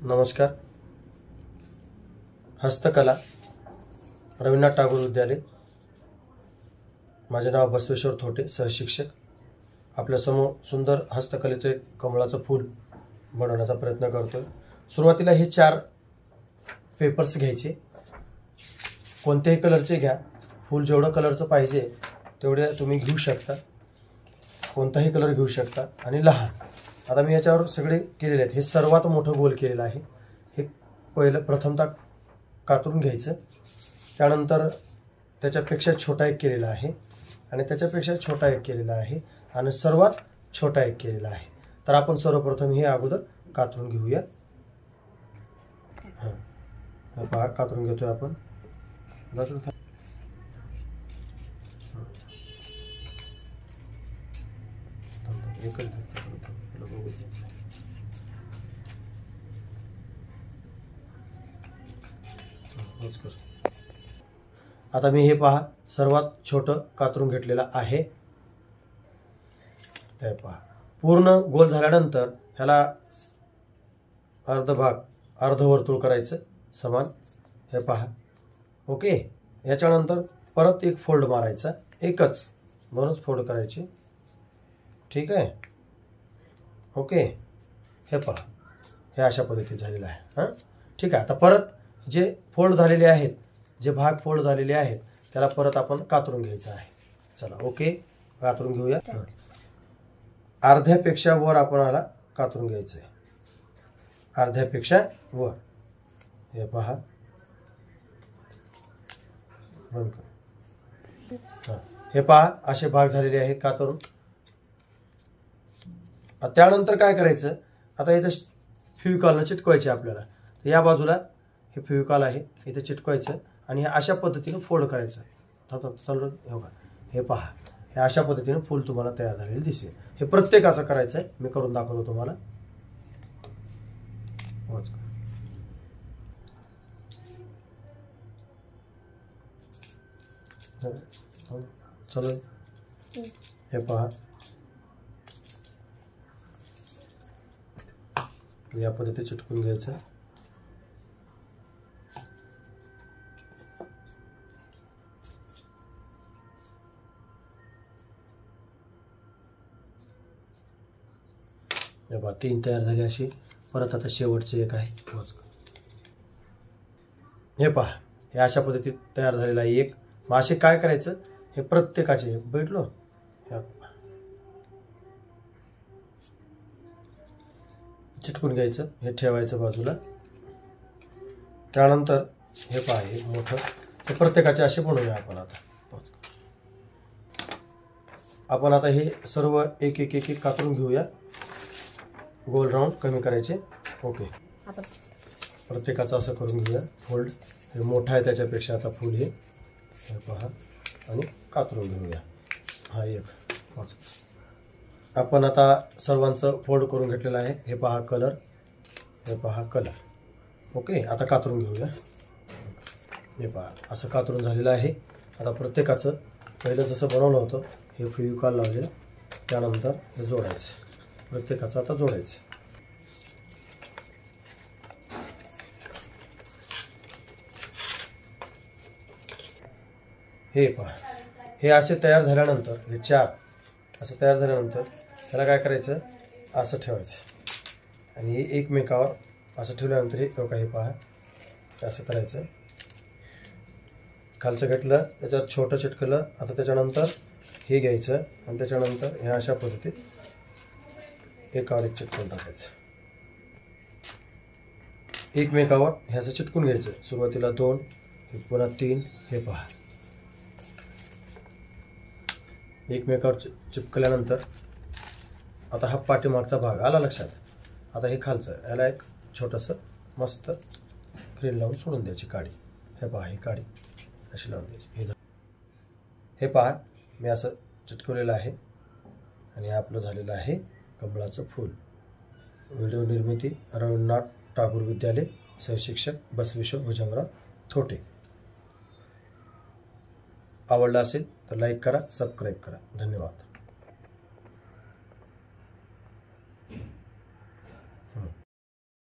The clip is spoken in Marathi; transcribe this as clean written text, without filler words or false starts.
नमस्कार। हस्तकला रवींद्रनाथ टागोर विद्यालय। माझे नाव बसवेश्वर थोटे, सहशिक्षक। आपल्यासमोर सुंदर हस्तकलेचे कमळाचं फूल बनवण्याचा प्रयत्न करतोय। सुरुवातीला हे 4 पेपर्स घ्यायचे, कोणत्याही कलरचे घ्या। फूल जेवढं कलरचं पाहिजे तेवढे तुम्ही घेऊ शकता, कोणताही कलर घेऊ शकता। आणि लहान, आता मी याच्यावर सगळे केलेले आहेत। हे सर्वात मोठं गोल केलेलं आहे। हे प्रथमतः कातरून घ्यायचं, त्यानंतर त्याच्यापेक्षा छोटा एक केलेला आहे, आणि त्याच्यापेक्षा छोटा एक केलेला आहे, आणि सर्वात छोटा एक केलेला आहे। तर आपण सर्वप्रथम हे अगोदर कातरून घेऊया। हा पहा, कातरून घेतोय आपण। आता मी हे पहा सर्वात छोटं कातरून घेतलेलं आहे। हे पहा, पूर्ण गोल झाल्यानंतर ह्याला अर्धवर्तुळ करायचं समान। हे पहा, ओके। याच्यानंतर परत एक फोल्ड मारायचा, एकच दोनच फोल्ड करायचे, ठीक आहे, ओके। हे पहा, हे अशा पद्धतीने झालेलं आहे। हां, ठीक आहे। आता परत जे फोल्ड झालेले आहेत, जे भाग फोल्ड झालेले आहेत, त्याला परत आपण कातरून घ्यायचं आहे। चला, ओके, कातरून घेऊया। अर्ध्यापेक्षा वर आपल्याला कातरून घ्यायचं आहे, अर्ध्यापेक्षा वर। हे पहा, बंद कर। हां, हे पहा, असे भाग झालेले आहेत कातरून। त्यानंतर काय करायचं, आता इथं फेविकॉलनं चिटकवायचे आपल्याला। तर या बाजूला हे फेविकॉल आहे, इथे चिटकवायचं आणि अशा पद्धतीने फोल्ड करायचं। चालू हे बघा, हे पहा, हे अशा पद्धतीने फूल तुम्हाला तयार झालेलं दिसेल। हे प्रत्येकाचं करायचं आहे, मी करून दाखवतो तुम्हाला। चलो, हे पहा, या पद्धतीने चिटकून घ्यायचं। हे पहा, 3 तयार झाले अशी। परत आता शेवटचे एक आहे, हे पहा, हे अशा पद्धतीत तयार झालेला आहे एक। मग असे काय करायचं, हे प्रत्येकाचे भेटलो चिटकून घ्यायचं, हे ठेवायचं बाजूला। त्यानंतर हे पहा, हे मोठं, हे प्रत्येकाचे असे बनवूया आपण। आता हे सर्व एक एक एक एक कातरून घेऊया, गोल राऊंड कमी करायचे, ओके। प्रत्येकाचं असं करून घेऊया फोल्ड। हे मोठा आहे त्याच्यापेक्षा आता फुल हे पहा, आणि कातरून घेऊया। हा एक आपण आता सर्वांचं फोल्ड करून घेतलेलं आहे। हे पहा कलर, हे पहा कलर, ओके। आता कातरून घेऊया। हे पहा, असं कातरून झालेलं आहे। आता प्रत्येकाचं पहिलं जसं बनवलं होतं, हे फेविकॉल लावलेलं, त्यानंतर हे जोडायचं, प्रत्येकाचं आता जोडायचं। हे पहा, हे असे तयार झाल्यानंतर, हे 4 असं तयार झाल्यानंतर ह्याला काय करायचं, असं ठेवायचं, आणि हे एकमेकावर असं ठेवल्यानंतर हे पहा, असं करायचं। खालचं घेतलं, त्याच्यावर छोटं चिटकलं। आता त्याच्यानंतर हे घ्यायचं, आणि त्याच्यानंतर ह्या अशा पद्धतीत एकावर एक चिटकून टाकायचं, एकमेकावर हे असं चिटकून घ्यायचं। सुरुवातीला 2, हे पुन्हा 3, हे पहा, एकमेकावर चिपकल्यानंतर आता हा पाठीमागचा भाग आला लक्षात। आता हे खालचं, याला एक छोटंसं मस्त क्रीम लावून सोडून द्यायची काडी। हे पहा, ही काडी अशी लावून द्यायची। हे पहा, मी असं चिटकवलेलं आहे, आणि आपलं झालेलं आहे कमळाचं फूल। व्हिडिओ निर्मिती रवींद्रनाथ टागोर विद्यालय, सहशिक्षक बसवेश्वर भुजंगराव थोटे। आवडला असेल तर लाईक करा, सबस्क्राईब करा। धन्यवाद।